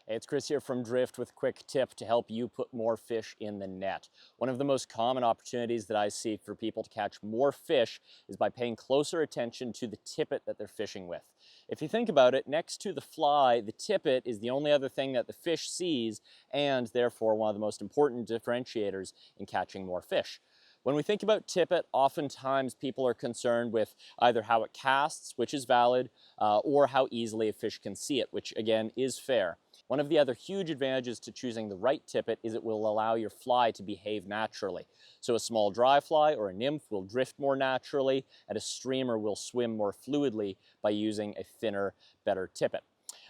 Hey, it's Chris here from Drift with a quick tip to help you put more fish in the net. One of the most common opportunities that I see for people to catch more fish is by paying closer attention to the tippet that they're fishing with. If you think about it, next to the fly, the tippet is the only other thing that the fish sees and therefore one of the most important differentiators in catching more fish. When we think about tippet, oftentimes people are concerned with either how it casts, which is valid, or how easily a fish can see it, which again is fair. One of the other huge advantages to choosing the right tippet is it will allow your fly to behave naturally. So a small dry fly or a nymph will drift more naturally, and a streamer will swim more fluidly by using a thinner, better tippet.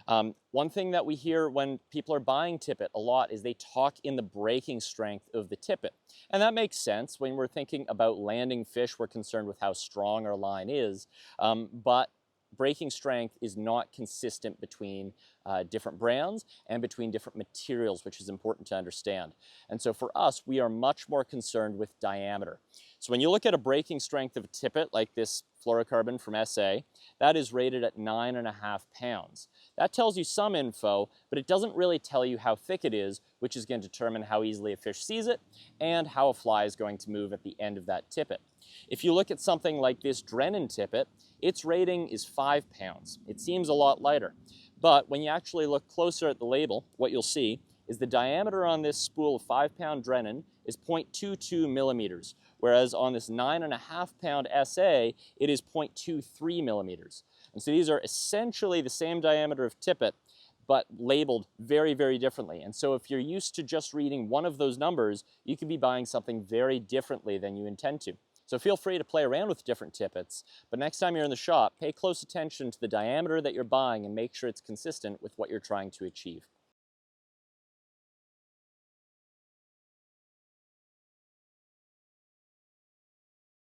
One thing that we hear when people are buying tippet a lot is they talk in the breaking strength of the tippet. And that makes sense. When we're thinking about landing fish, we're concerned with how strong our line is. But breaking strength is not consistent between different brands and between different materials, which is important to understand. And so for us, we are much more concerned with diameter. So when you look at a breaking strength of a tippet like this fluorocarbon from SA, that is rated at 9.5 pounds. That tells you some info, but it doesn't really tell you how thick it is, which is going to determine how easily a fish sees it and how a fly is going to move at the end of that tippet. If you look at something like this Drennan tippet, its rating is 5 pounds. It seems a lot lighter, but when you actually look closer at the label, what you'll see is the diameter on this spool of 5-pound Drennan is 0.22 millimeters, whereas on this 9.5 pound SA, it is 0.23 millimeters. And so these are essentially the same diameter of tippet, but labeled very, very differently. And so if you're used to just reading one of those numbers, you could be buying something very differently than you intend to. So feel free to play around with different tippets, but next time you're in the shop, pay close attention to the diameter that you're buying and make sure it's consistent with what you're trying to achieve.